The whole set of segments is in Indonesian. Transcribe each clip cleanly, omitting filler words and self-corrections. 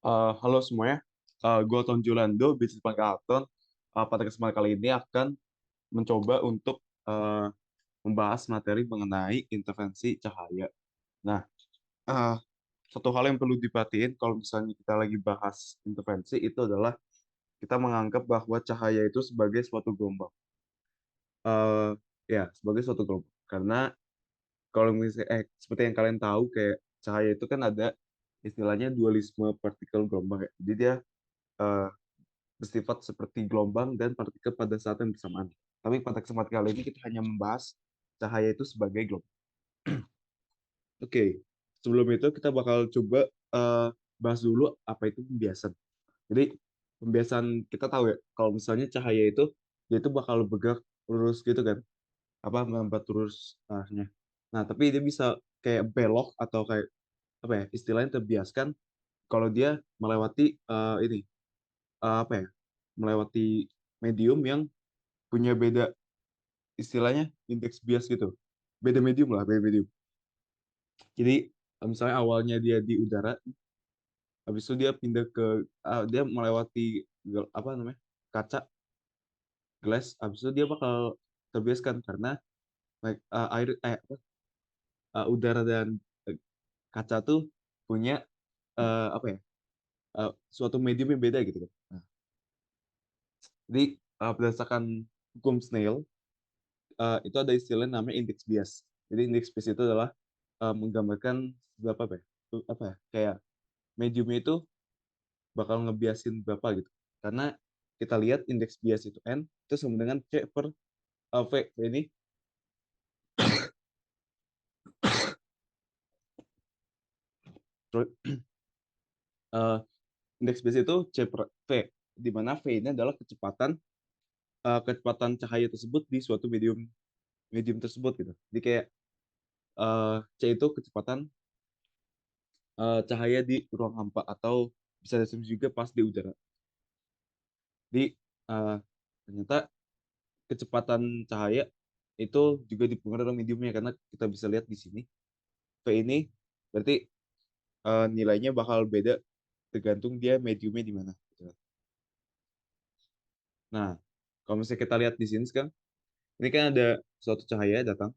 Halo semuanya, gue Ton Julando, Bisnis Pangkaton. Pada kesempatan kali ini akan mencoba untuk eh, membahas materi mengenai intervensi cahaya. Nah, eh, satu hal yang perlu diperhatiin kalau misalnya kita lagi bahas intervensi itu adalah kita menganggap bahwa cahaya itu sebagai suatu gelombang. Eh, ya, sebagai suatu gelombang. Karena kalau misalnya, seperti yang kalian tahu, kayak cahaya itu kan ada istilahnya dualisme partikel gelombang. Ya. Jadi dia eh, bersifat seperti gelombang dan partikel pada saat yang bersamaan. Tapi pada kesempatan kali ini kita hanya membahas cahaya itu sebagai gelombang. Oke, sebelum itu kita bakal coba eh, bahas dulu apa itu pembiasan. Jadi pembiasan kita tahu ya, kalau misalnya cahaya itu dia itu bakal bergerak lurus gitu kan, apa melambat lurus arahnya. Nah, tapi dia bisa kayak belok atau kayak apa ya, istilahnya terbiaskan kalau dia melewati ini apa ya, melewati medium yang punya beda istilahnya indeks bias gitu. Beda medium lah, beda medium. Jadi misalnya awalnya dia di udara, habis itu dia pindah ke dia melewati apa namanya? Kaca, glass, habis itu dia bakal terbiaskan karena air apa, udara dan eh, kaca tuh punya apa ya? Suatu medium yang beda gitu kan. Nah, jadi berdasarkan hukum Snell itu ada istilah namanya indeks bias. Jadi indeks bias itu adalah menggambarkan berapa apa ya? Apa ya? Kayak mediumnya itu bakal ngebiasin berapa gitu. Karena kita lihat indeks bias itu N itu sama dengan C per V. V ini uh, indeks bias itu C per V, di mana V ini adalah kecepatan cahaya tersebut di suatu medium medium tersebut gitu. Jadi kayak C itu kecepatan cahaya di ruang hampa atau bisa disebut juga pas di udara. Jadi uh, ternyata kecepatan cahaya itu juga dipengaruhi oleh mediumnya karena kita bisa lihat di sini V ini berarti nilainya bakal beda tergantung dia mediumnya di mana. Gitu. Nah, kalau misalnya kita lihat di sini sekarang, ini kan ada suatu cahaya datang.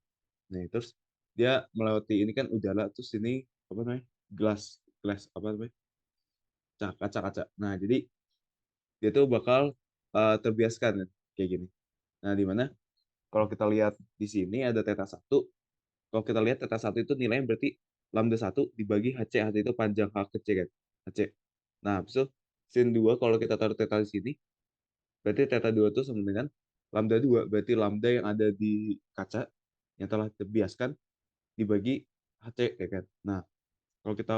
Nah, terus dia melewati ini kan udara, terus ini apa namanya? Glass apa namanya? Kaca-kaca. Nah, jadi dia tuh bakal terbiaskan kan, kayak gini. Nah, di mana kalau kita lihat di sini ada theta satu. Kalau kita lihat theta satu itu nilainya berarti lambda satu dibagi HC. HC itu panjang H ke C kan. HC. Nah, habis itu sin 2 kalau kita taruh theta di sini, berarti theta 2 itu sama dengan lambda 2. Berarti lambda yang ada di kaca yang telah terbiaskan dibagi HC ya kan. Nah, kalau kita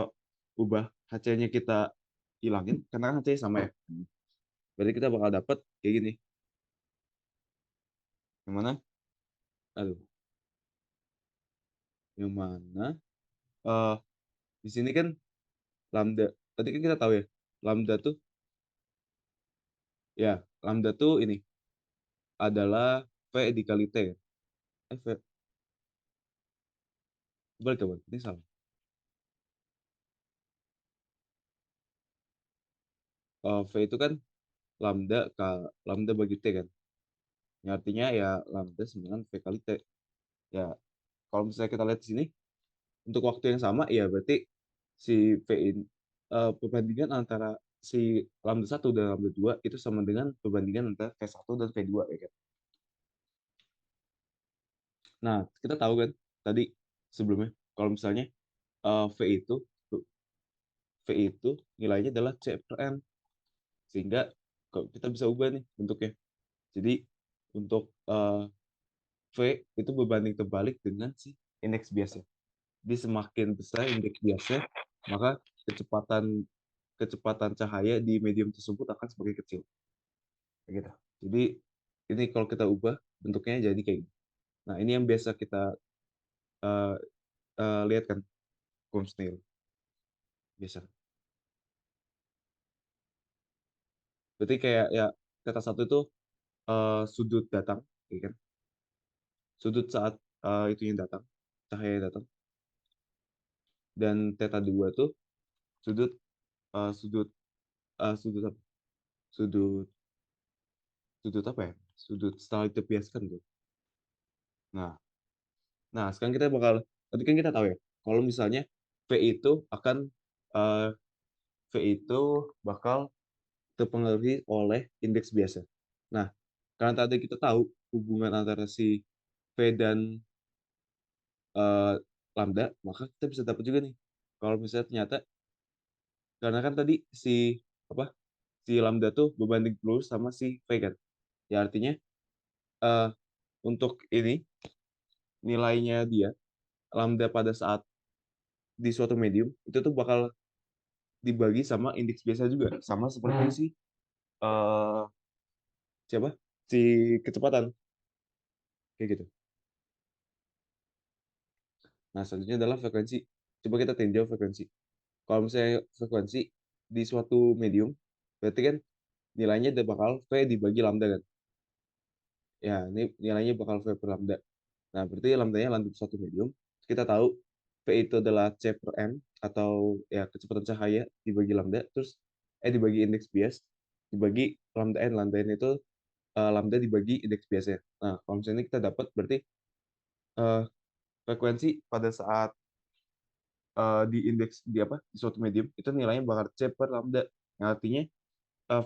ubah HC-nya kita hilangin, karena kan HC sama ya. Berarti kita bakal dapat kayak gini. Yang mana? Aduh, yang mana? eh di sini kan lambda. Tadi kan kita tahu ya, lambda tuh ya, lambda tuh ini adalah V dikali T. V, balik coba. Ini salah. V itu kan lambda lambda bagi T kan. Yang artinya ya lambda sama dengan V kali T. Ya, kalau misalnya kita lihat di sini, untuk waktu yang sama, ya berarti si V ini, perbandingan antara si lambda satu dan lambda 2 itu sama dengan perbandingan antara V satu dan V dua ya kan. Nah, kita tahu kan tadi sebelumnya, kalau misalnya V itu V itu nilainya adalah C per N. Sehingga kalau kita bisa ubah nih bentuknya. Jadi untuk V itu berbanding terbalik dengan si indeks biasnya. Jadi semakin besar indeks biasnya, maka kecepatan kecepatan cahaya di medium tersebut akan semakin kecil. Kayak gitu. Jadi ini kalau kita ubah bentuknya jadi kayak gini. Nah, ini yang biasa kita uh, lihat kan, Snail biasa. Berarti kayak ya kata satu itu sudut datang, ya kan? Sudut saat itu yang datang, cahaya yang datang. Dan theta 2 tuh sudut sudut sudut apa? Sudut sudut apa ya? Sudut setelah ditepiaskan tuh. Nah, sekarang kita bakal tadi kan kita tahu ya, kalau misalnya V itu akan eee, V itu bakal terpengaruhi oleh indeks biasa. Nah, karena tadi kita tahu hubungan antara si V dan, eee, lambda, maka kita bisa dapat juga nih, kalau misalnya ternyata karena kan tadi si, apa, si lambda tuh berbanding lurus sama si V kan. Ya artinya, eee, untuk ini, nilainya dia, lambda pada saat di suatu medium, itu tuh bakal dibagi sama indeks biasa juga, sama seperti si, eee, siapa, si kecepatan, kayak gitu. Nah, selanjutnya adalah frekuensi. Coba kita tinjau frekuensi. Kalau misalnya frekuensi di suatu medium, berarti kan nilainya dia bakal V dibagi lambda kan. Ya, ini nilainya bakal V per lambda. Nah, berarti lambdanya lambda suatu medium. Kita tahu V itu adalah C per M atau ya kecepatan cahaya dibagi lambda, terus dibagi indeks bias, dibagi lambda N. Lambda N itu lambda dibagi indeks biasnya. Nah, kalau misalnya ini kita dapat berarti eh, frekuensi pada saat di indeks di apa di suatu medium itu nilainya bakal C per lambda. Yang artinya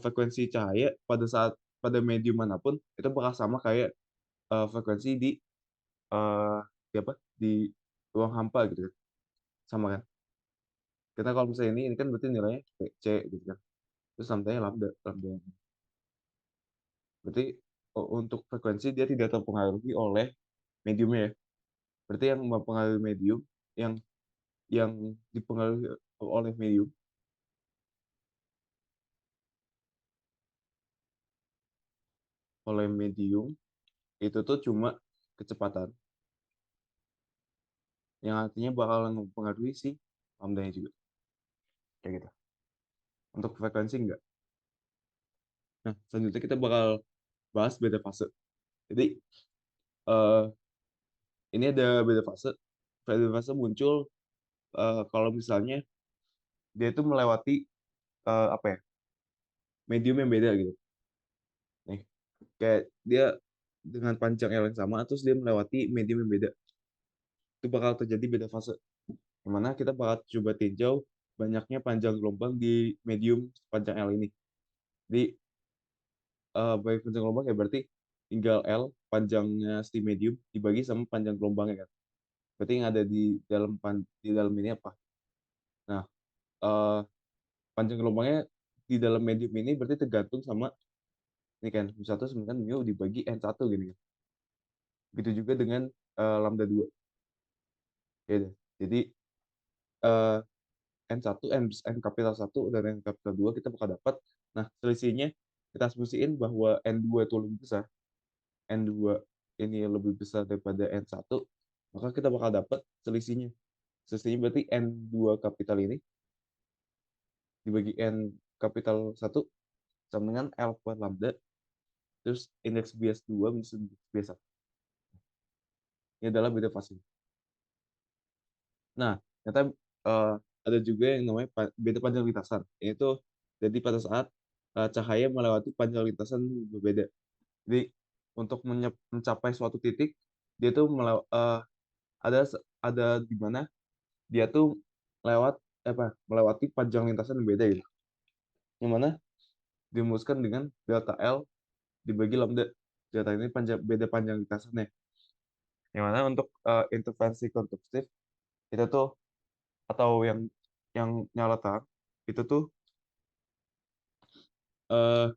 frekuensi cahaya pada saat pada medium manapun itu bakal sama kayak frekuensi eh, di apa di ruang hampa gitu kan. Sama kan? Karena kalau misalnya ini kan berarti nilainya C gitu kan. Terus lambdanya lambda, lambda. Berarti untuk frekuensi dia tidak terpengaruhi oleh mediumnya ya. Berarti yang mempengaruhi medium yang yang dipengaruhi oleh medium itu tuh cuma kecepatan yang artinya bakalan mempengaruhi si lambdanya juga kayak gitu. Untuk frekuensi enggak. Nah, selanjutnya kita bakal bahas beda fase. Jadi eh, ini ada beda fase. Beda fase muncul kalau misalnya dia itu melewati apa ya medium yang beda gitu. Nih, kayak dia dengan panjang L yang sama terus dia melewati medium yang beda. Itu bakal terjadi beda fase. Yang mana kita bakal coba tinjau banyaknya panjang gelombang di medium panjang L ini. Jadi baik panjang gelombang ya berarti tinggal L panjangnya si medium dibagi sama panjang gelombangnya kan. Berarti yang ada di dalam ini apa? Nah, eh, panjang gelombangnya di dalam medium ini berarti tergantung sama ini kan mu 1 sama kan mu dibagi N1 gini kan. Begitu juga dengan lambda 2. Ya udah. Jadi eh, N1, N kapital 1 dan N kapital 2 kita bakal dapat. Nah, selisihnya kita asumsiin bahwa N2 itu lebih besar. N2 ini lebih besar daripada N1, maka kita bakal dapat selisihnya. Selisihnya berarti N2 kapital ini dibagi N kapital 1 sama dengan L per lambda, terus indeks bias 2 minus indeks bias 1. Ini adalah beda fase. Nah, ternyata eh, ada juga yang namanya beda panjang lintasan, yaitu jadi pada saat cahaya melewati panjang lintasan berbeda. Jadi untuk mencapai suatu titik, dia tuh ada ada di mana dia tuh lewat melewati panjang lintasan yang beda gitu. Yang mana dirumuskan dengan delta L dibagi lambda. Delta ini beda panjang lintasannya. Yang mana untuk intervensi konstruktif itu tuh atau yang nyala terang itu tuh eh,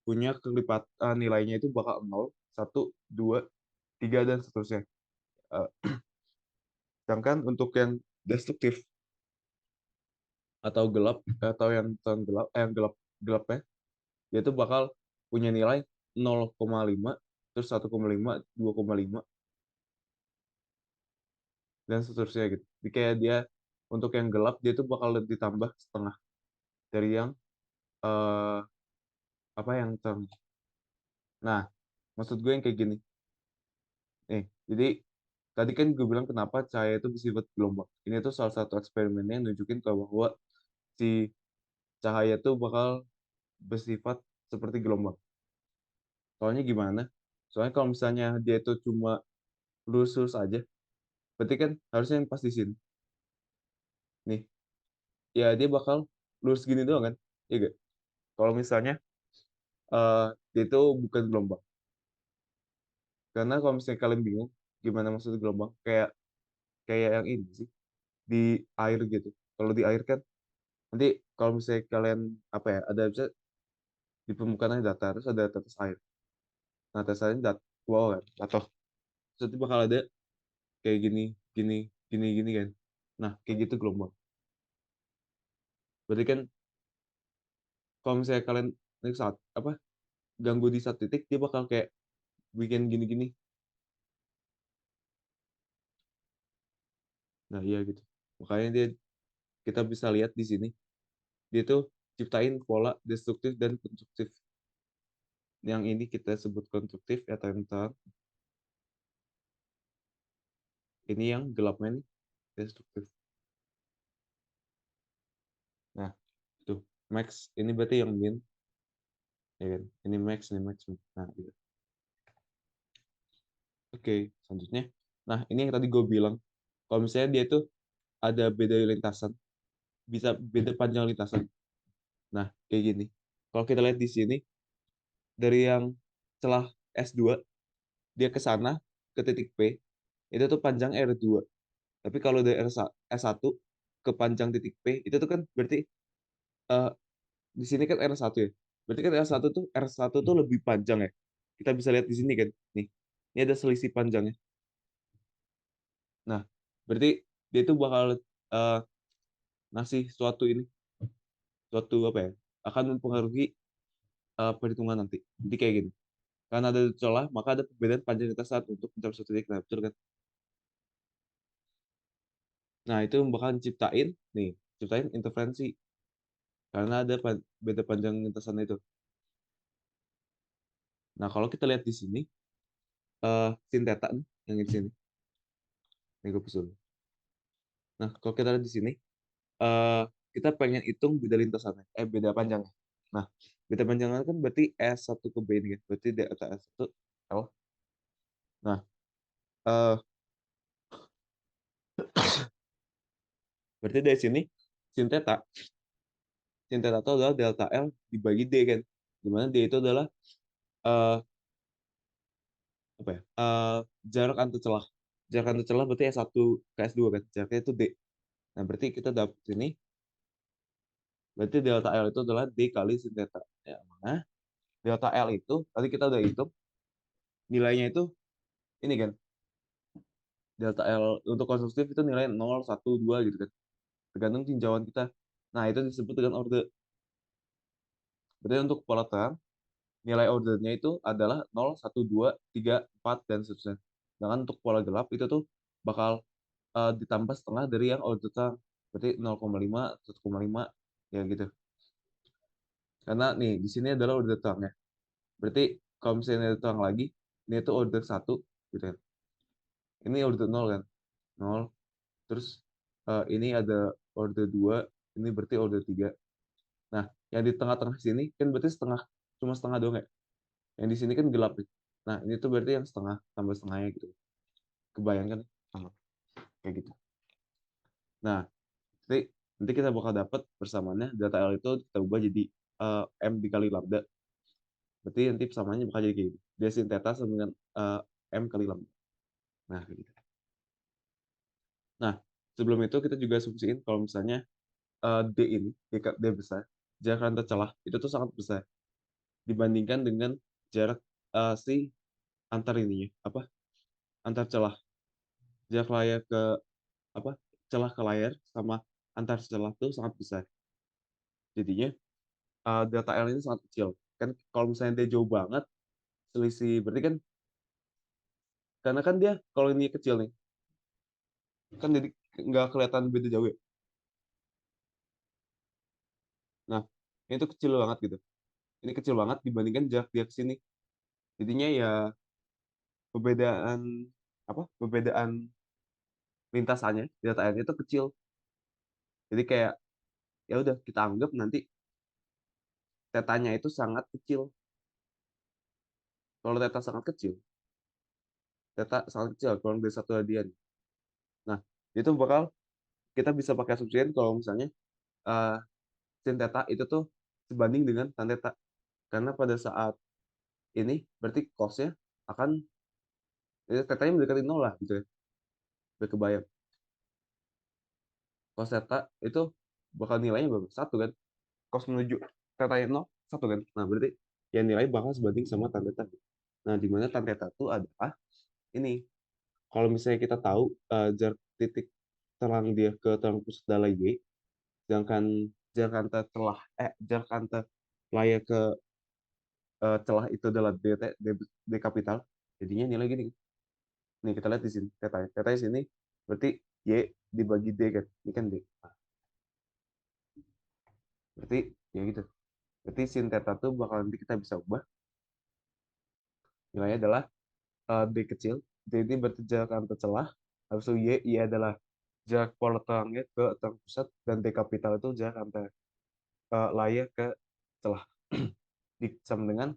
punya kelipatan nilainya itu bakal 0, 1, 2, 3 dan seterusnya. Eh, Sedangkan untuk yang destruktif atau gelap atau yang terang gelap yang gelapnya dia tuh bakal punya nilai 0,5 terus 1,5 2,5 dan seterusnya gitu. Jadi kayak dia untuk yang gelap dia tuh bakal ditambah setengah dari yang eh apa yang terang. Nah, maksud gue yang kayak gini. Jadi tadi kan gue bilang kenapa cahaya itu bersifat gelombang. Ini tuh salah satu eksperimennya yang nunjukin bahwa si cahaya tuh bakal bersifat seperti gelombang. Soalnya gimana? Soalnya kalau misalnya dia itu cuma lurus-lurus aja, berarti kan harusnya yang pas di sini. Nih, ya dia bakal lurus gini doang kan? Iya gak? Kalau misalnya dia itu bukan gelombang. Karena kalau misalnya kalian bingung gimana maksud gelombang, kayak kayak yang ini sih di air gitu. Kalau di air kan nanti kalau misalnya kalian apa ya ada bisa di permukaan datar terus ada tetes air. Nah tetes air ke bawah kan atau terus nanti bakal ada kayak gini gini gini gini kan. Nah kayak gitu gelombang. Berarti kan kalau misalnya kalian ini saat apa ganggu di satu titik dia bakal kayak bikin gini-gini. Nah iya gitu. Makanya dia kita bisa lihat di sini dia tuh ciptain pola destruktif dan konstruktif. Yang ini kita sebut konstruktif ya teman-teman. Ini yang gelapnya nih destruktif. Nah itu max ini berarti yang min ya kan? Ini max ini max. Nah gitu. Oke selanjutnya. Nah ini yang tadi gue bilang kalau misalnya dia tuh ada beda lintasan bisa beda panjang lintasan. Nah kayak gini. Kalau kita lihat di sini dari yang celah S2 dia ke sana ke titik P itu tuh panjang R2. Tapi kalau dari S1 ke panjang titik P itu tuh kan berarti eh, di sini kan R1 ya. Berarti kan R1 tuh lebih panjang ya. Kita bisa lihat di sini kan. Nih. Ini ada selisih panjangnya. Nah, berarti dia tuh bakal eh, ngasih suatu apa ya? Akan mempengaruhi perhitungan nanti. Jadi kayak gini. Karena ada celah, maka ada perbedaan panjang lintasan untuk mencapai suatu titik. Nah, betul kan? Nah, itu bakal ciptain interferensi. Karena ada beda panjang lintasan itu. Nah, kalau kita lihat di sini, sin theta nih, yang di sini. Ini gue dulu. Nah, kalau kita lihat di sini, eh, kita pengen hitung beda lintasannya, beda panjangnya. Nah, beda panjangnya kan berarti S1 ke B ini kan, berarti delta S1 L. Nah, eh, berarti dari sini sin theta, sin theta itu adalah delta L dibagi D kan, dimana D itu adalah eh, apa ya, jarak antar celah. Jarak antar celah berarti S1 ke S2 kan, jaraknya itu D. Nah, berarti kita dapat ini, berarti delta L itu adalah D kali sin theta. Ya, mana delta L itu, tadi kita udah hitung, nilainya itu ini kan, delta L untuk konstruktif itu nilai 0, 1, 2 gitu kan. Tergantung tinjauan kita. Nah, itu disebut dengan order. Berarti untuk pola terang, nilai ordernya itu adalah 0, 1, 2, 3, 4, dan seterusnya. Sedangkan untuk pola gelap itu tuh bakal ditambah setengah dari yang order terang. Berarti 0,5, 1,5, ya gitu. Karena nih, di sini adalah order terangnya. Berarti kalau misalnya order terang lagi, ini itu order 1, gitu kan. Ini order 0 kan. 0. Terus ini ada order 2, ini berarti order 3. Nah, yang di tengah-tengah sini kan berarti setengah, cuma setengah doang ya. Yang di sini kan gelap nih. Nah, ini tuh berarti yang setengah, tambah setengahnya gitu. Kebayangkan? Sama. Kayak gitu. Nah, nanti kita bakal dapat persamaannya, data L itu kita ubah jadi M dikali lambda. Berarti nanti persamaannya bakal jadi kayak gitu. Dia sin theta sama dengan M kali lambda. Nah, kayak gitu. Nah, sebelum itu kita juga asumsiin kalau misalnya D ini, D besar, jarak antar celah, itu tuh sangat besar. Dibandingkan dengan jarak si antar ininya apa antar celah jarak layar ke apa celah ke layar sama antar celah itu sangat besar jadinya delta L ini sangat kecil kan kalau misalnya dia jauh banget selisih berarti kan karena kan dia kalau ini kecil nih kan jadi nggak kelihatan beda jauh ya nah ini tuh kecil banget gitu ini kecil banget dibandingkan jarak dia ke sini jadinya ya perbedaan perbedaan lintasannya delta L itu kecil jadi kayak ya udah kita anggap nanti tetanya itu sangat kecil. Kalau teta sangat kecil, teta sangat kecil kurang dari satu radian. Nah, itu bakal kita bisa pakai asumsiin kalau misalnya eh, sin teta itu tuh sebanding dengan tan teta. Karena pada saat ini berarti cos-nya akan tetanya mendekati nol lah gitu ya. Udah kebayang. Cos teta itu bakal nilainya berapa? Satu kan. Cos menuju tetanya nol, satu kan. Nah, berarti ya nilai bakal sebanding sama tan teta. Nah, di mana tan teta itu adalah ini. Kalau misalnya kita tahu jarak titik terang dia ke terang pusat adalah Y, sedangkan jarak antar jarak antar layar ke celah itu adalah D kapital, jadinya nilai gini. Nih kita lihat di sini teta. Teta di sini berarti Y dibagi D kan. Ini kan D. Nah, berarti ya gitu. Berarti sin teta tuh bakal nanti kita bisa ubah. Nilainya adalah D kecil. D ini berarti jarak antar celah. Habis itu Y adalah jarak pola terangnya ke terang pusat. Dan D kapital itu jarak antar layar ke celah. Sama dengan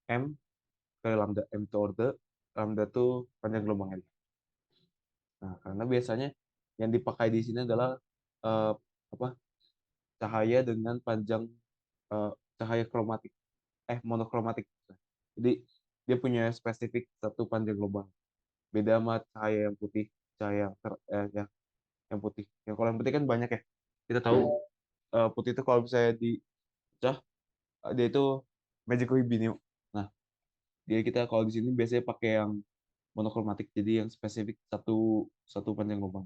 M ke lambda. M itu order. Lambda itu panjang gelombangnya. Nah, karena biasanya yang dipakai di sini adalah eh, apa cahaya dengan panjang eh, cahaya kromatik, monokromatik. Jadi dia punya spesifik satu panjang gelombang. Beda sama cahaya yang putih, cahaya yang putih. Yang kalau yang putih kan banyak ya. Kita tahu putih itu kalau misalnya dicah dia itu magical binio. Nah, dia kita kalau di sini biasanya pakai yang monokromatik, jadi yang spesifik satu satu panjang gelombang.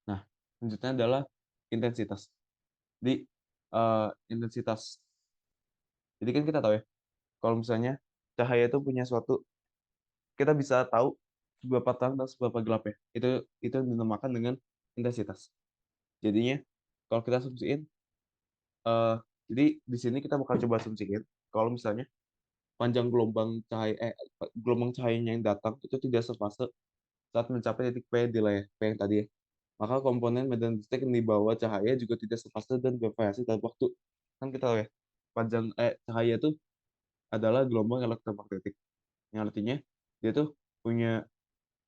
Nah, selanjutnya adalah intensitas. Jadi intensitas. Jadi kan kita tahu ya, kalau misalnya cahaya itu punya suatu, kita bisa tahu seberapa terang dan seberapa gelap ya. Itu yang dinamakan dengan intensitas. Jadinya kalau kita asumsiin, eh jadi di sini kita bakal coba asumsiin kalau misalnya panjang gelombang cahayanya yang datang itu tidak sefase saat mencapai titik P di layar P yang tadi ya. Maka komponen medan listrik yang dibawa cahaya juga tidak sepasta dan bervariasi dalam waktu. Kan kita tahu ya, cahaya itu adalah gelombang elektromagnetik. Yang artinya dia tuh punya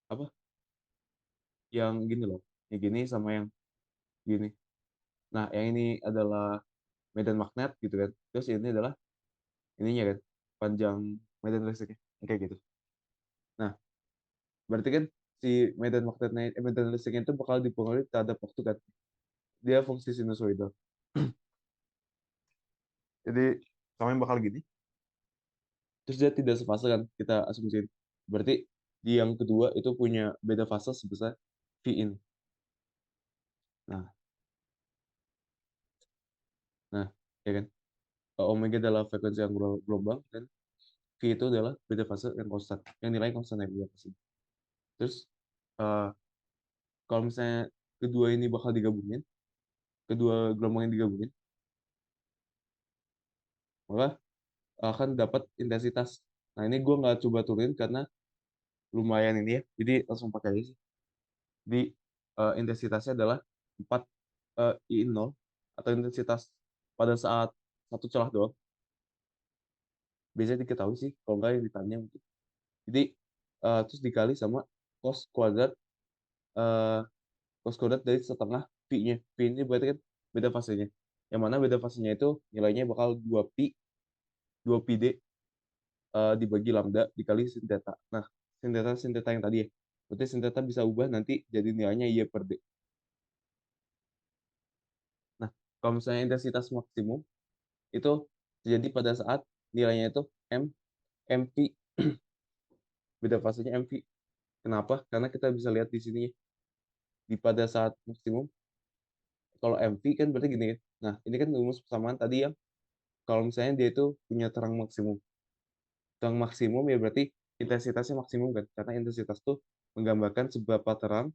apa? Yang gini loh, yang gini sama yang gini. Nah, yang ini adalah medan magnet gitu kan. Terus ini adalah ininya kan, panjang medan listriknya. Kayak gitu. Nah, berarti kan si medan listriknya itu bakal dipengaruhi terhadap waktu kan. Dia fungsi sinusoidal. Jadi sama yang bakal gini. Terus dia tidak sefase kan, kita asumsiin. Berarti di yang kedua itu punya beda fase sebesar V in. Nah, nah, ya kan? Omega adalah frekuensi yang gelombang dan V itu adalah beda fase yang konstan, yang nilai konstan ya beda fase. Terus eh, kalau misalnya kedua ini bakal digabungin, kedua gelombang yang digabungin, maka akan dapat intensitas. Nah ini gue nggak coba turunin karena lumayan ini ya, jadi langsung pakai aja sih. Di intensitasnya adalah 4 I 0 atau intensitas pada saat satu celah doang. Biasanya diketahui sih, kalau nggak yang ditanya mungkin. Jadi terus dikali sama cos kuadrat eh, cos kuadrat dari setengah pi-nya. Pi ini berarti kan beda fasenya. Yang mana beda fasenya itu nilainya bakal 2pi, 2pi d dibagi lambda dikali sin theta. Nah, sin theta yang tadi ya. Berarti sin theta bisa ubah nanti jadi nilainya Y per D. Nah, kalau misalnya intensitas maksimum itu terjadi pada saat nilainya itu M, MV, beda fasenya MV. Kenapa? Karena kita bisa lihat di sini di pada saat maksimum, kalau MV kan berarti gini ya. Nah, ini kan rumus persamaan tadi yang kalau misalnya dia itu punya terang maksimum. Terang maksimum ya berarti intensitasnya maksimum kan? Karena intensitas tuh menggambarkan seberapa terang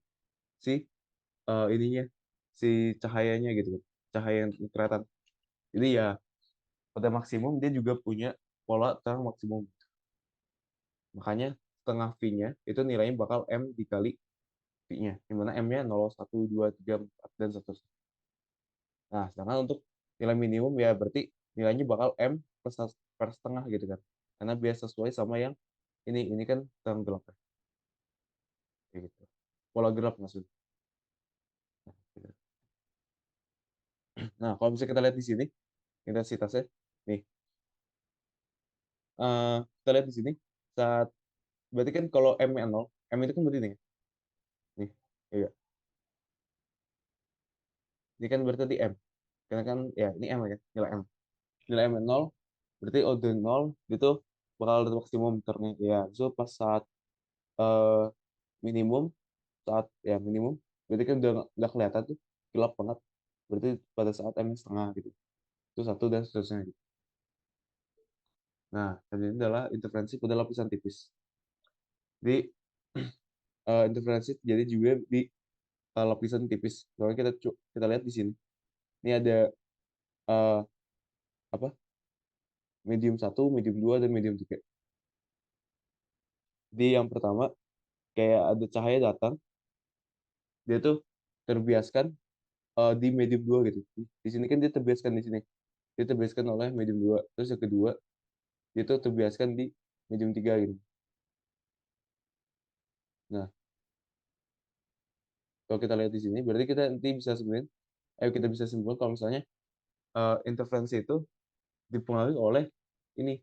si ininya, si cahayanya gitu kan. Cahaya yang kelihatan. Jadi ya pada maksimum dia juga punya pola terang maksimum. Makanya setengah V-nya itu nilainya bakal M dikali V-nya. Di mana M-nya 0, 1, 2, 3, 4, dan seterusnya. Nah, sedangkan untuk nilai minimum ya berarti nilainya bakal M per setengah gitu kan. Karena biar sesuai sama yang ini kan terang gelap ya. Kayak gitu. Pola gelap maksudnya. Nah, gitu. Nah, kalau misalnya kita lihat di sini intensitasnya, nih, kita lihat di sini saat berarti kan kalau M-nya 0, M itu kan berarti nih, iya. Ini kan berarti tadi M. Karena kan ya ini M ya, nilai M. Nilai M 0, berarti order 0 itu bakal ada maksimum ternya. Ya, so pas saat eh, minimum, saat ya minimum, berarti kan udah nggak kelihatan tuh, gelap banget. Berarti pada saat M setengah gitu. Itu satu dan seterusnya gitu. Nah, dan ini adalah interferensi pada lapisan tipis. Jadi interferensi jadi juga di lapisan tipis. Kalau kita lihat di sini. Ini ada eh, apa? Medium satu, medium 2 dan medium 3. Di yang pertama kayak ada cahaya datang, dia tuh terbiaskan di medium 2 gitu. Di sini kan dia terbiaskan di sini. Dia terbiaskan oleh medium 2. Terus yang kedua, dia tuh terbiaskan di medium 3 gitu. Nah, kalau kita lihat di sini, berarti kita nanti bisa sebenarnya, kita bisa simpulkan kalau misalnya interferensi itu dipengaruhi oleh ini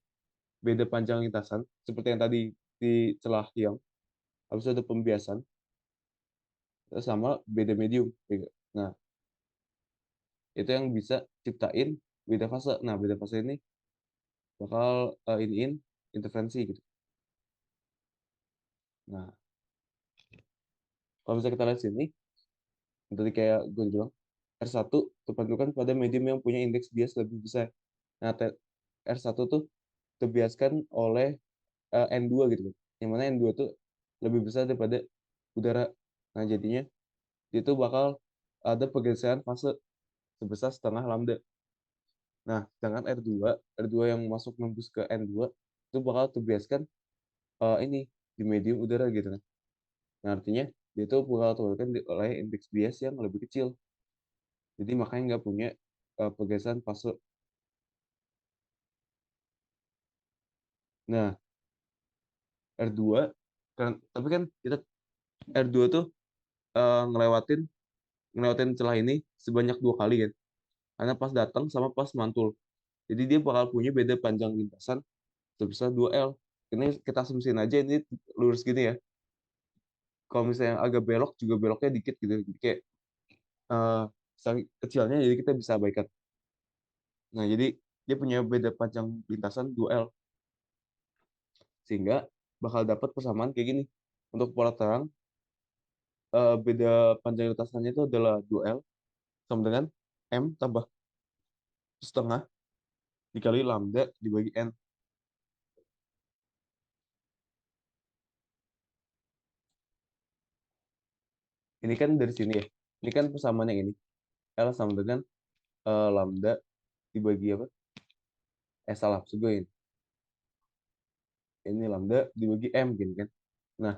beda panjang lintasan, seperti yang tadi di celah yang habis itu ada pembiasan sama beda medium. Gitu. Nah, itu yang bisa ciptain beda fase. Nah, beda fase ini bakal iniin interferensi gitu. Nah, kalau misalnya kita lihat sini, tadi kayak gue bilang, R1 tertentukan pada medium yang punya indeks bias lebih besar. Nah, R1 tuh terbiaskan oleh N2 gitu. Yang mana N2 tuh lebih besar daripada udara. Nah, jadinya itu bakal ada pergeseran fase sebesar setengah lambda. Nah, sedangkan R2 yang masuk nembus ke N2 itu bakal terbiaskan ini di medium udara gitu kan. Nah, artinya dia itu bakal terbiaskan oleh indeks bias yang lebih kecil. Jadi makanya nggak punya pergeseran fase. Nah, R2 kan tapi kan kita R2 tuh ngelewatin celah ini sebanyak 2 kali kan. Karena pas datang sama pas mantul. Jadi dia bakal punya beda panjang lintasan sebesar 2L. Ini kita asumsiin aja ini lurus gini ya. Kalau misalnya agak belok juga beloknya dikit gitu. Jadi kayak eh saking kecilnya jadi kita bisa abaikan. Nah, jadi dia punya beda panjang lintasan 2L sehingga bakal dapat persamaan kayak gini. Untuk pola terang beda panjang lintasannya itu adalah 2L sama dengan M tambah setengah dikali lambda dibagi N. Ini kan dari sini ya. Ini kan persamaan yang ini. L sama dengan lambda dibagi apa? Salah, maksud gue ini. Ini lambda dibagi M gini kan. Nah,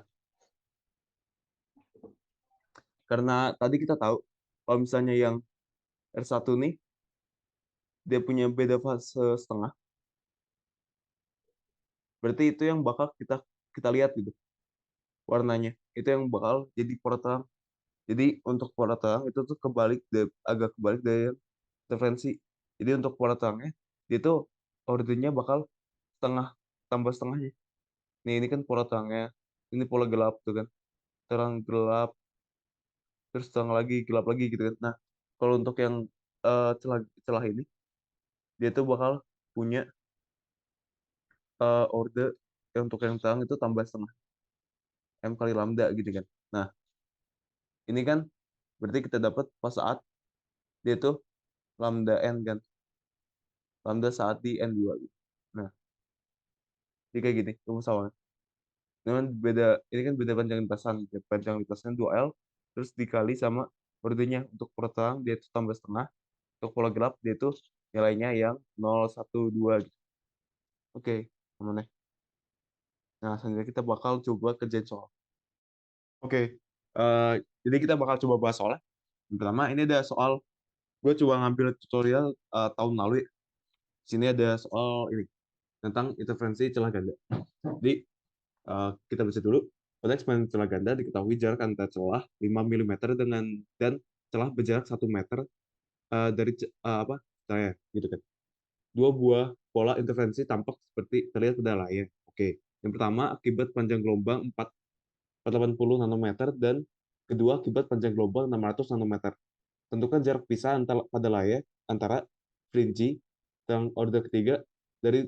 karena tadi kita tahu kalau misalnya yang R1 nih dia punya beda fase setengah, berarti itu yang bakal kita kita lihat gitu warnanya. Itu yang bakal jadi pola terang. Jadi untuk pola terang itu tuh agak kebalik dari yang interferensi. Jadi untuk pola terangnya dia tuh ordernya bakal setengah tambah setengahnya. Nih ini kan pola terangnya. Ini pola gelap tuh kan. Terang gelap terus terang lagi gelap lagi gitu kan. Nah, kalau untuk yang celah celah ini dia tuh bakal punya order yang untuk yang terang itu tambah setengah M kali lambda gitu kan. Nah, ini kan berarti kita dapat pas saat dia tuh lambda N kan. Lambda saat di N2 gitu. Nah, ini kayak gini rumus awalnya. Dengan beda ini kan beda panjang lintasan. Ya. Panjang lintasannya 2L terus dikali sama ordernya untuk pola terang dia itu tambah setengah. Untuk pola gelap dia itu nilainya yang 0,12 gitu. Oke, aman ya. Nah, selanjutnya kita bakal coba kerjain soal. Oke, jadi kita bakal coba bahas soalnya. Yang pertama, ini ada soal gue coba ngambil tutorial tahun lalu ya. Sini ada soal ini tentang interferensi celah ganda. Jadi kita baca dulu. Pada eksperimen celah ganda diketahui jarak antara celah 5 milimeter dan celah berjarak 1 meter dari apa saya gitu kan. Dua buah pola interferensi tampak seperti terlihat pada layar. Oke, yang pertama akibat panjang gelombang 480 nanometer dan kedua akibat panjang gelombang 600 nanometer. Tentukan jarak pisah pada layar antara fringe yang order ketiga dari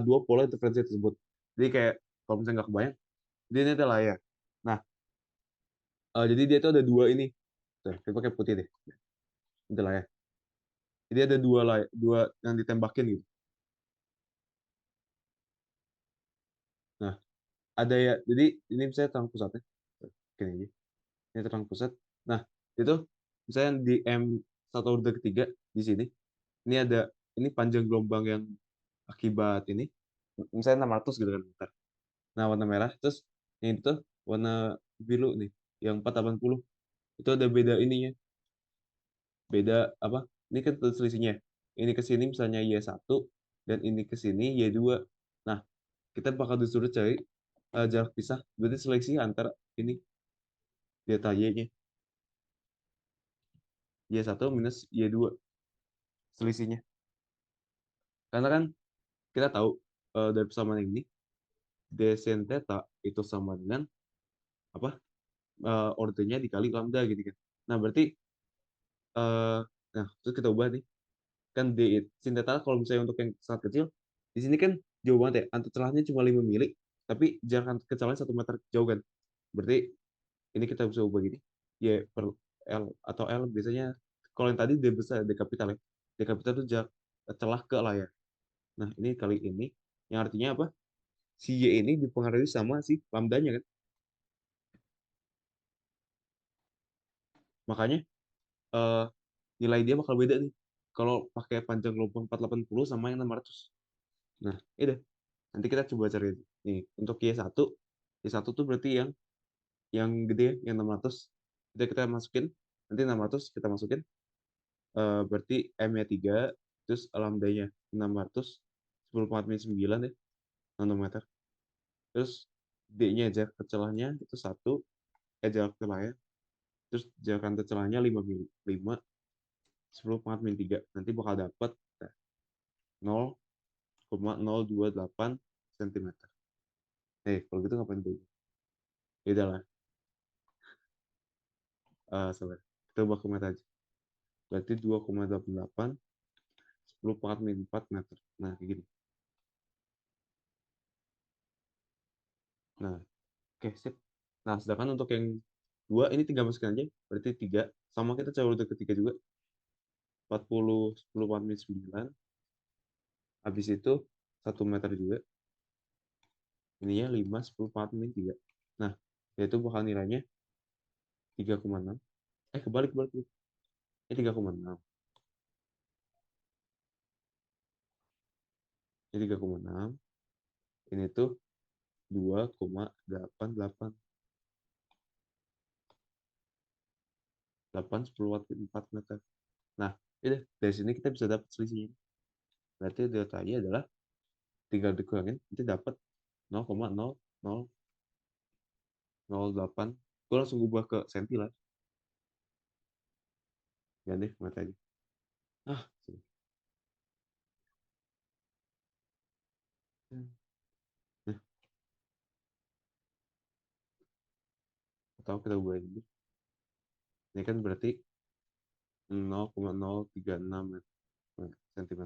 dua pola interferensi tersebut. Jadi kayak kalau misalnya nggak kebayang, dia ini ada layar. Nah, jadi dia itu ada dua ini. Tuh, kita pakai putih deh. Ini layar. Jadi ada dua layar, dua yang ditembakin gitu. Nah, ada ya. Jadi ini misalnya terang pusatnya. Gini aja. Ini terang pusat. Nah, itu misalnya di M1 order ketiga di sini. Ini ada ini panjang gelombang yang akibat ini misalnya 600 gitu kan bentar. Nah, warna merah terus yang itu warna biru nih yang 480 itu ada beda ininya, beda apa, ini kan selisihnya, ini ke sini misalnya Y1 dan ini ke sini Y2. Nah, kita bakal disuruh cari jarak pisah, berarti selisih antara ini delta Y-nya, Y1 minus Y2 selisihnya, karena kan kita tahu dari persamaan ini d sin theta itu sama dengan apa, ordernya dikali lambda gitu kan. Nah, berarti eh nah, terus kita ubah nih. Kan sin theta kalau misalnya untuk yang sangat kecil, di sini kan jauh banget ya. Antar celahnya cuma 5 mili, tapi jarak antar ke celahnya 1 meter jauh kan. Berarti ini kita bisa ubah gini. Y per L atau L biasanya kalau yang tadi D besar, D kapital ya. D kapital itu jarak celah ke layar. Nah, ini kali ini yang artinya apa? Si Y ini dipengaruhi sama si lambdanya kan. Makanya eh, nilai dia bakal beda nih. Kalau pakai panjang gelombang 480 sama yang 600. Nah, ini nanti kita coba cari nih untuk Y1. Y1 tuh berarti yang gede ya, yang 600. Kita masukin, nanti 600 kita masukin, berarti M-nya 3, terus lambda-nya 600, 10,9 ya, nanometer. Terus D-nya jarak ke celahnya itu 1, jarak ke layar. Terus jarak antar celahnya 5 mili. 5, 10,3. Nanti bakal dapat 0,028 cm. Kalau gitu ngapain dulu? Ya udah lah, sabar. Kita ubah ke meter aja. Berarti 2,88, 10,4 meter. Nah, kayak gini. Nah, oke, sip. Nah, sedangkan untuk yang dua, ini tinggal masukin aja. Berarti 3. Sama kita coba untuk ketiga juga. 40, 10,9. Habis itu 1 meter juga. Ininya 5, 10,3. Nah, yaitu bakal nilainya 3,6. Kebalik, kebalik. Ini 3,6. Ini 3,6. Ini tuh 2,88. 8, 10,4 meter. Nah, ini dari sini kita bisa dapat selisihnya. Berarti delta-nya adalah tinggal dikurangin, nanti dapat 0,0008. Gue langsung ubah ke senti lah. Ya deh, mata aja. Sini. Nah, atau kita ubah ini. Ini kan berarti 0,036 cm.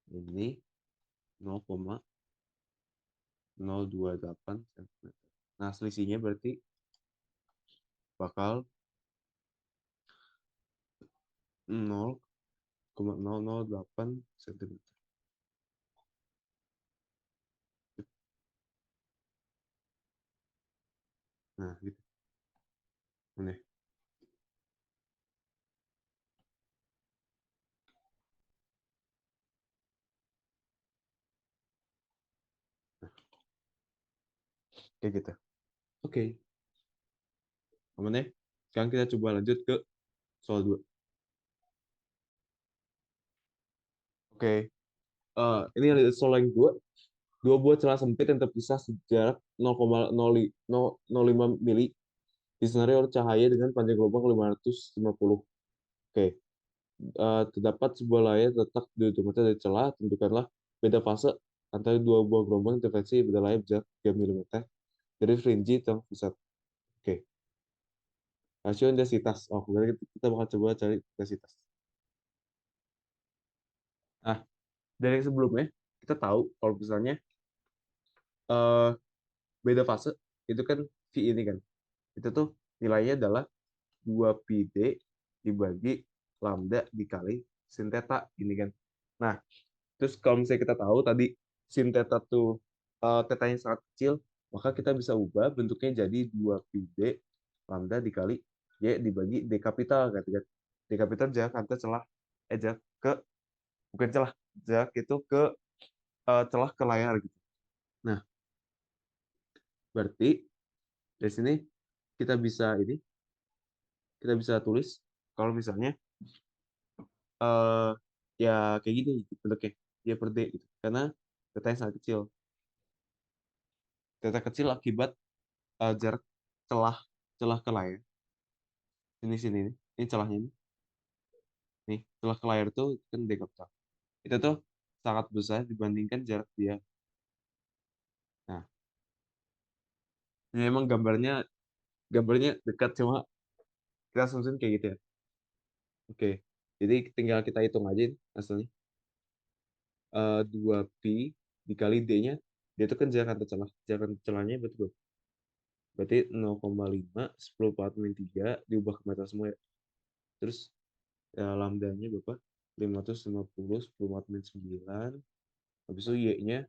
Ini 0,028 cm. Nah, selisihnya berarti bakal 0,008 cm. Nah, gitu. Ini. Nah, kayak gitu. Oke. Aman ya? Sekarang kita coba lanjut ke soal 2. Oke. Ini ada soal yang dua. Dua buah celah sempit yang terpisah sejarak 0,05 mili disinari oleh cahaya dengan panjang gelombang 550. Oke. Terdapat sebuah layar letak di ujung mata dari celah. Tentukanlah beda fase antara dua buah gelombang interferensi beda layar berjarak 3 mm dari fringe yang pusat. Oke. Rasio intensitas. Oh, berarti kita bakal coba cari intensitas. Nah, dari yang sebelumnya, kita tahu kalau misalnya eh, beda fase, itu kan V ini kan. Itu tuh nilainya adalah 2πd dibagi lambda dikali sin theta ini kan. Nah, terus kalau misalnya kita tahu tadi sin theta tuh tetanya sangat kecil, maka kita bisa ubah bentuknya jadi 2πd lambda dikali y dibagi d kapital gitu kan. D kapital jarak antar celah jarak ke bukan celah, jarak itu ke celah ke layar gitu. Nah, berarti dari sini kita bisa tulis kalau misalnya eh ya kayak gini bentuknya dia per D gitu. Karena tetanya sangat kecil. Teta kecil akibat jarak celah celah ke layar. Ini sini nih. Ini celahnya ini. Nih, celah ke layar tuh kan D kapital. Itu tuh sangat besar dibandingkan jarak dia. Nah, ini memang gambarnya dekat cuma kita asumsiin kayak gitu ya. Oke. Jadi tinggal kita hitung aja ini hasilnya. 2pi dikali D-nya, dia itu kan jarak antar celah. Jarak antar celahnya berarti berapa? Berarti 0,5, 10 kuadrat min 3, diubah ke meter semua ya. Terus ya, lambdanya berapa? 550, 10 kuadrat min 9. Habis itu Y-nya,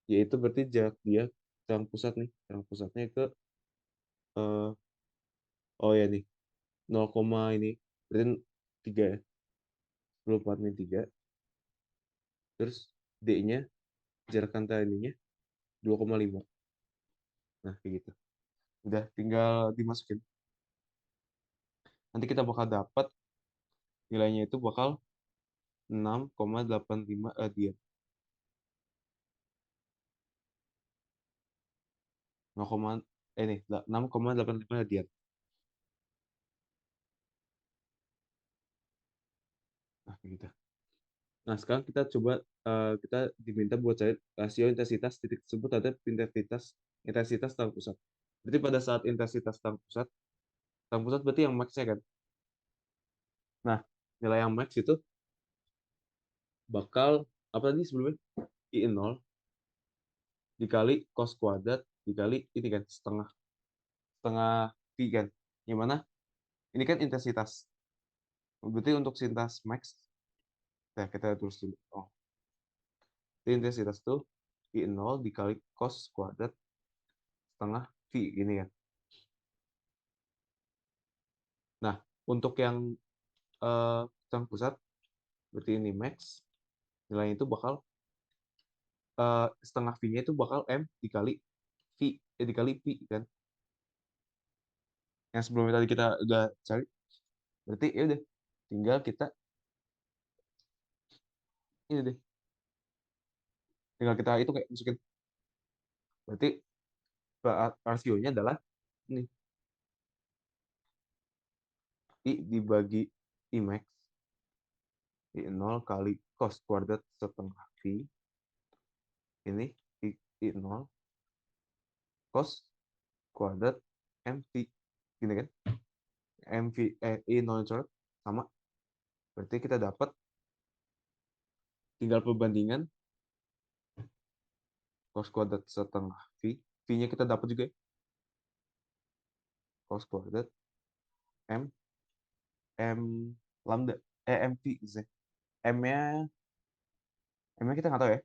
Y itu berarti jarak dia terang pusat nih. Terang pusatnya ke, eh, oh ya nih, 0, ini. Berarti 3 ya. 10 kuadrat min 3. Terus D-nya, jarak antar ininya, 2,5. Nah, kayak gitu. Udah, tinggal dimasukin. Nanti kita bakal dapat nilainya itu bakal 6,85 radian. 0, ini 6,85 radian. Nah, kayak gitu. Nah, sekarang kita coba kita diminta buat cari rasio intensitas titik tersebut terhadap intensitas terang pusat. Berarti pada saat intensitas terang pusat berarti yang max ya kan? Nah, nilai yang max itu bakal apa tadi sebelumnya? I0 dikali cos kuadrat dikali ini kan setengah setengah pi kan. Yang mana? Ini kan intensitas. Berarti untuk sintas max, nah kita tulis dulu. Oh, intensitas itu I0 dikali cos kuadrat setengah V ini kan. Nah, untuk yang yang pusat, berarti ini max, nilainya itu bakal setengah V-nya itu bakal M dikali dikali Pi kan. Yang sebelumnya tadi kita udah cari, berarti ya udah tinggal kita ini deh, tinggal kita itu kayak masukin. Berarti rasionya adalah ini I dibagi I max I0 kali cos kuadrat setengah V ini I0 cos kuadrat MV gini kan. MV I0 coret sama, berarti kita dapat tinggal perbandingan cos kuadrat setengah V. V-nya kita dapat juga ya. Cos kuadrat M M lambda MV gitu ya. M-nya M-nya kita nggak tahu ya,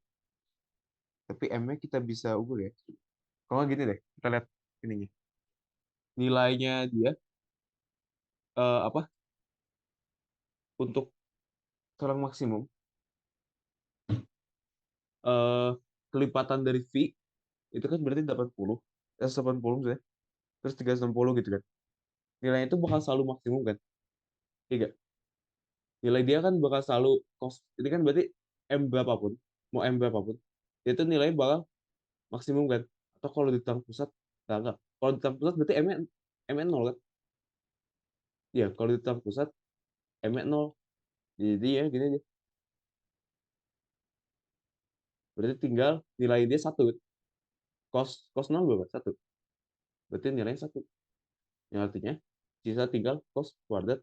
tapi M-nya kita bisa ubah ya. Kalau nggak gini deh, kita lihat ininya. Nilainya dia apa? Untuk terang maksimum eh kelipatan dari V itu kan berarti 80. 80 misalnya. Terus 360 gitu kan. Nilainya itu bakal selalu maksimum kan? Iya nggak? Nilai dia kan bakal selalu cos. Ini kan berarti M berapapun, mau M berapapun, itu nilainya bakal maksimum kan. Atau kalau di tang pusat, enggak. Kalau di tang pusat berarti M-nya 0 kan? Iya, kalau di tang pusat M-nya 0. Jadi ya gini aja. Berarti tinggal nilai dia 1. Cos cos 0 berapa? 1. Berarti nilainya 1. Yang artinya sisa tinggal cos kuadrat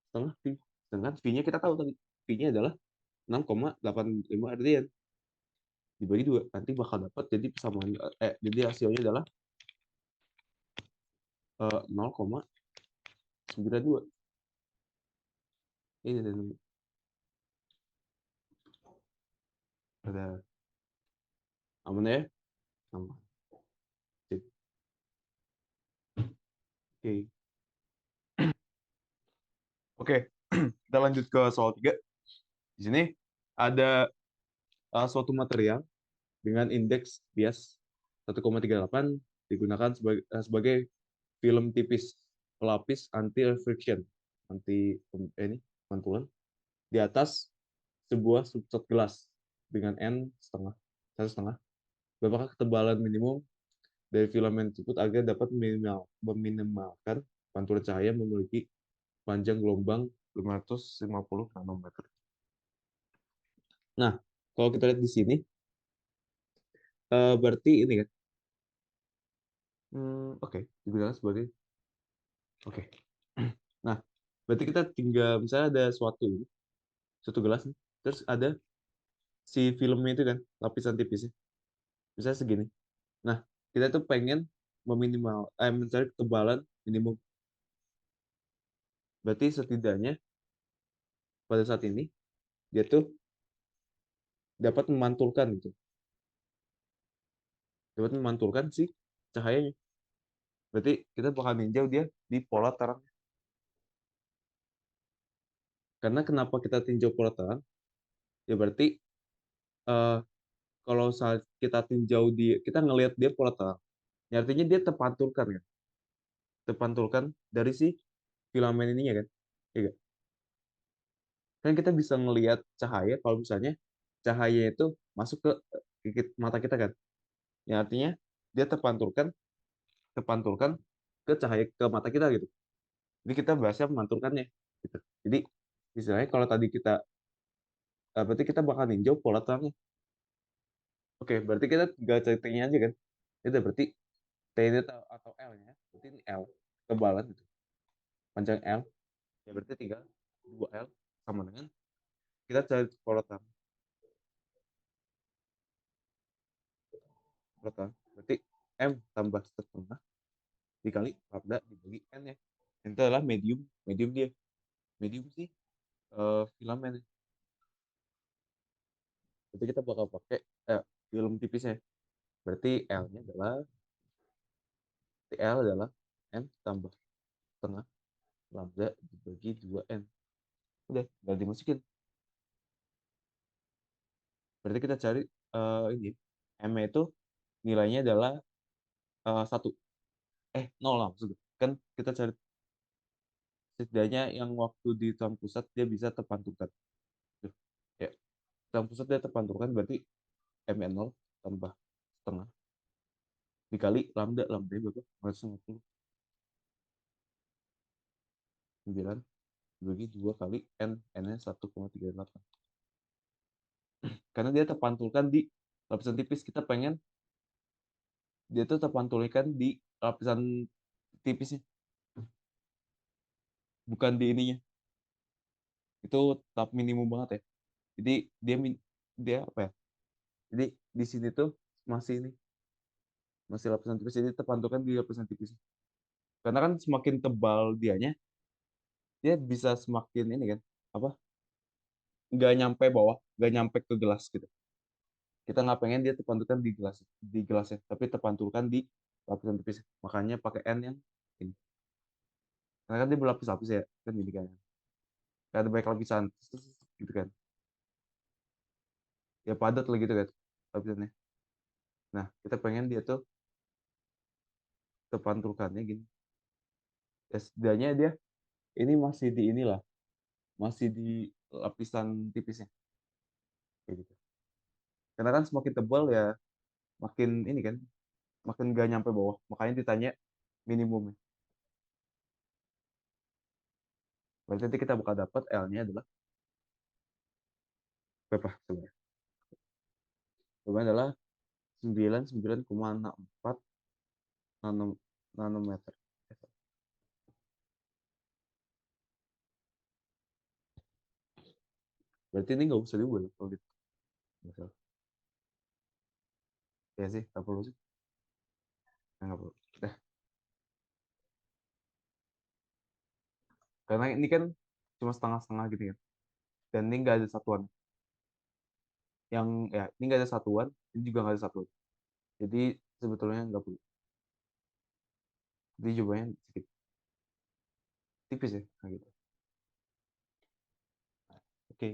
setengah V. Sedangkan V-nya kita tahu tadi. V-nya adalah 6,85 radian dibagi 2. Nanti bakal dapat jadi persamaan jadi hasilnya adalah 0,92. Ini dan ada aman ya? Aman. Sip. Oke. Oke, kita lanjut ke soal 3. Di sini ada suatu material dengan indeks bias 1,38 digunakan sebagai film tipis pelapis anti reflection, ini pantulan di atas sebuah substrate gelas dengan N setengah, 1,5. Berapakah ketebalan minimum dari filamen tersebut agar dapat meminimalkan pantulan cahaya memiliki panjang gelombang 550 nanometer. Nah, kalau kita lihat di sini, berarti ini kan, oke, digunakan sebagai, oke. Nah, berarti kita tinggal, misalnya ada suatu gelas nih, terus ada si filmnya itu kan, lapisan tipisnya, misalnya segini. Nah, kita tuh pengen mencari ketebalan minimum. Berarti setidaknya pada saat ini, dia tuh dapat memantulkan gitu, dapat memantulkan si cahayanya. Berarti kita bakal ninjau dia di pola terang. Karena kenapa kita tinjau pola terang? Ya berarti eh, kalau saat kita tinjau kita ngelihat dia pola terang, ya artinya dia terpantulkan kan, terpantulkan dari si filamen ininya kan, ya nggak? Kan kita bisa ngelihat cahaya kalau misalnya cahaya itu masuk ke mata kita kan, ya artinya dia terpantulkan, terpantulkan ke cahaya ke mata kita gitu. Jadi kita bahasnya memantulkannya gitu. Jadi istilahnya kalau tadi berarti kita bakal ninjau pola terangnya. Oke, berarti kita tinggal cari T-nya aja kan. Itu berarti T ini atau L-nya, berarti ini L, kebalan gitu. Panjang L, ya berarti tinggal 2L sama dengan kita cari pola terang. Pola terang. Berarti M tambah setengah dikali lambda dibagi N ya. N itu adalah medium, medium dia. Medium sih filamen. Berarti kita bakal pakai film tipisnya. Berarti L adalah N tambah setengah lambda dibagi 2N. Udah, tinggal dimasukin. Berarti kita cari ini. M itu nilainya adalah 1. 0 lah maksudnya. Kan kita cari setidaknya yang waktu di tuang pusat dia bisa terpantulkan. Tuh, ya. Tuang pusat dia terpantulkan berarti M-nya 0 tambah setengah dikali lambda. Lambda berapa? 150. 9 dibagi 2 kali N. N-nya 1,38. Karena dia terpantulkan di lapisan tipis. Kita pengen dia tuh terpantulkan di lapisan tipisnya. Bukan di ininya. Itu tahap minimum banget ya. Jadi dia apa ya? Jadi di sini tuh masih ini, masih lapisan tipis, jadi terpantulkan di lapisan tipis. Karena kan semakin tebal dianya, dia bisa semakin ini kan, apa? Nggak nyampe bawah, nggak nyampe ke gelas gitu. Kita nggak pengen dia terpantulkan di gelasnya, tapi terpantulkan di lapisan tipis. Makanya pakai N yang ini. Karena kan dia berlapis-lapis ya, kan gini kan. Kayak ada banyak lapisan, gitu kan. Ya padat lah gitu kan lapisannya. Nah, kita pengen dia tuh terpantulkannya gini. Ya setidaknya dia ini masih di inilah, masih di lapisan tipisnya. kayak gitu. Karena kan semakin tebal ya makin ini kan, makin gak nyampe bawah. Makanya ditanya minimumnya. Berarti nanti kita bakal dapat L-nya adalah berapa sebenarnya? Sebenarnya adalah 99,64 nanometer. Berarti ini nggak usah diubah ya, kalau gitu. Nggak salah. Ya sih, nggak perlu sih. Nggak perlu. Nah, karena ini kan cuma setengah-setengah gitu kan. Dan ini nggak ada satuan. Yang ya ini nggak ada satuan, ini juga nggak ada satuan. Jadi sebetulnya nggak perlu. Jadi jawabannya sedikit tipis ya, kayak gitu. Oke,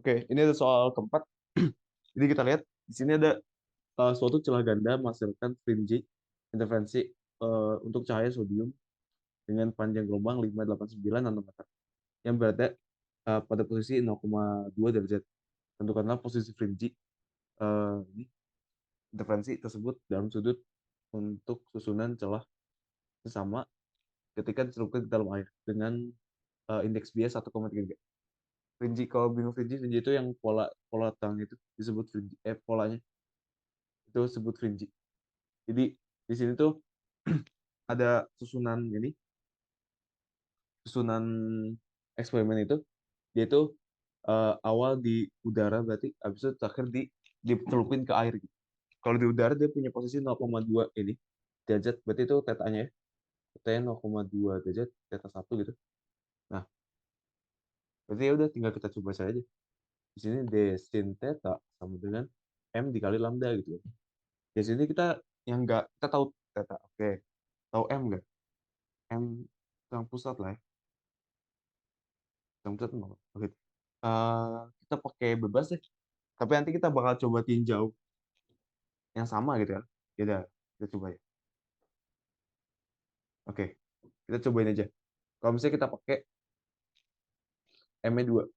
oke. Ini ada soal keempat. Jadi kita lihat di sini ada suatu celah ganda menghasilkan fringe interferensi untuk cahaya sodium dengan panjang gelombang 589 nanometer yang berada pada posisi 0,2 derajat. Tentukanlah posisi fringe ini interferensi tersebut dalam sudut untuk susunan celah sesama ketika dicelupkan ke dalam air dengan indeks bias 1,3. Fringe, kalau bingung fringe itu yang pola pola tang itu disebut fringe, polanya itu disebut fringe. Jadi di sini tuh ada susunan eksperimen itu, dia itu awal di udara, berarti habis itu terakhir dicelupin ke air gitu. Kalau di udara dia punya posisi 0,2 ini derajat, berarti itu tetanya ya. Tetanya 0,2 derajat, teta 1 gitu. Nah, berarti ya udah tinggal kita coba saja. Di sini d sin theta sama dengan m dikali lambda gitu ya. Di sini kita yang enggak, kita tahu theta. Oke. Tahu m enggak? M yang pusat lah ya. Yang pusat nol. Oke. Kita pakai bebas deh. Tapi nanti kita bakal coba tinjau yang sama gitu ya. Ya udah, kita coba ya. Oke. Kita cobain aja. Kalau misalnya kita pakai M-nya 2,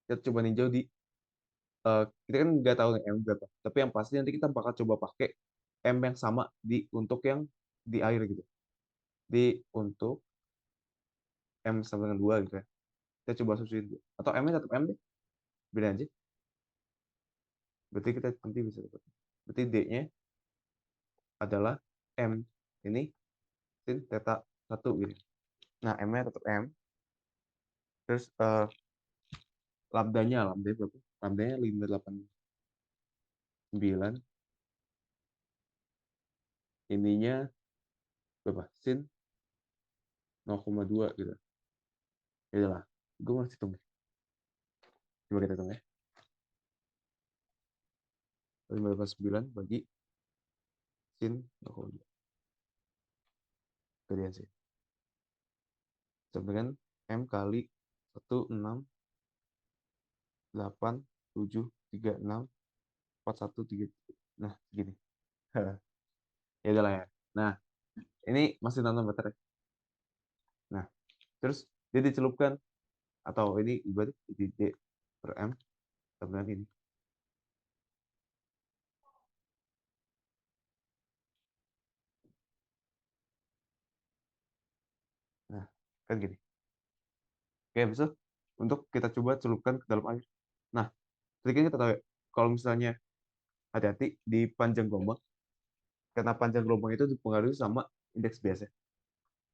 kita coba ninjau kita kan nggak tahu nih M berapa. Tapi yang pasti nanti kita bakal coba pakai M yang sama untuk yang di air gitu. Untuk M sama dengan 2 gitu ya. Kita coba substitusi dulu. Atau M-nya tetap M deh. Beda aja. Berarti kita nanti bisa dapat. Berarti D-nya adalah M. Ini sin theta 1 gitu. Nah, M-nya tetap M. Terus lambdanya berapa? Lambdanya 589. Ininya berapa? Sin 0,2 gitu. Ya lah. Gue masih hitung. Coba kita hitung ya. 589 bagi sin 0,2. Gedean sih. Sama dengan M kali 1687364133. Nah, gini. Ya udah lah ya. Nah, ini masih nanometer ya. Nah, terus dia dicelupkan atau ini ibarat di D per M sama dengan ini. Nah, kan gini. Oke, bisa untuk kita coba celupkan ke dalam air. Nah, sedikit kita tahu ya, kalau misalnya hati-hati di panjang gelombang, karena panjang gelombang itu dipengaruhi sama indeks biasa.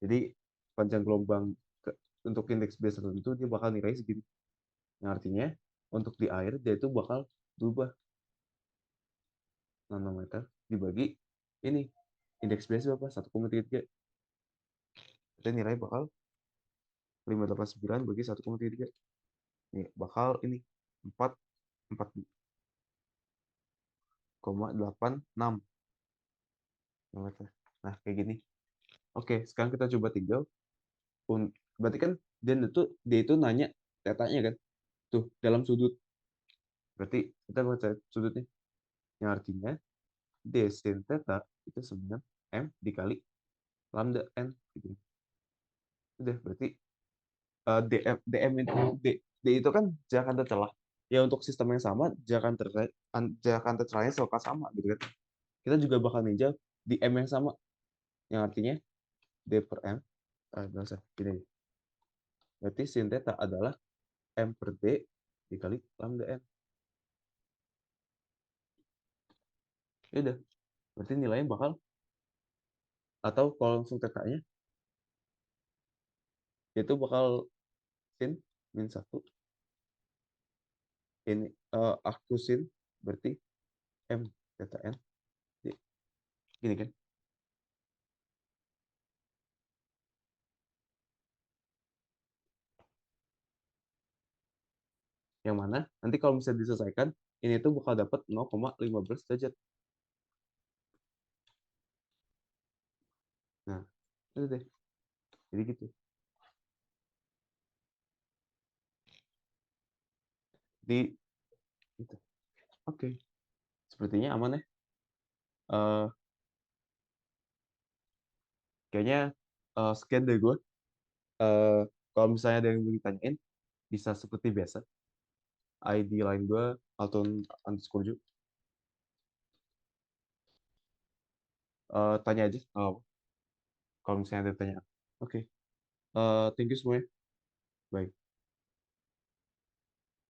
Jadi panjang gelombang untuk indeks biasa tertentu dia bakal nilai segini. Yang artinya untuk di air dia itu bakal berubah nanometer dibagi ini indeks biasa berapa? 1,33. Kita nilai bakal 589 bagi 1,33. Ini bakal ini 4 4,86 nanometer. Nah, kayak gini. Oke, sekarang kita coba tinggal. Berarti kan dia itu nanya tetanya kan. Tuh, dalam sudut. Berarti kita baca sudutnya. Yang artinya d sin theta itu sebenarnya M dikali lambda N gitu. Udah, berarti DM itu itu kan jangan tercelah. Ya untuk sistem yang sama jangan tercelahnya suka sama gitu kan. Kita juga bakal ninja di M yang sama yang artinya D per M. Nggak usah gini aja. Berarti sin theta adalah M per D dikali lambda N. Ya udah, berarti nilainya bakal, atau kalau langsung tetanya itu bakal sin min 1 ini aku sin berarti M theta N. Gini kan. Yang mana nanti kalau misalnya diselesaikan ini tuh bakal dapat 0,15 derajat. Nah, itu deh. Jadi gitu. Di itu. Oke. Sepertinya aman ya. Eh, kayaknya sekian deh gue. Kalau misalnya ada yang mau ditanyain, bisa seperti biasa. ID line gue, Alton_Ju. Tanya aja. Kalau misalnya ada tanya. Oke. Thank you semuanya. Bye.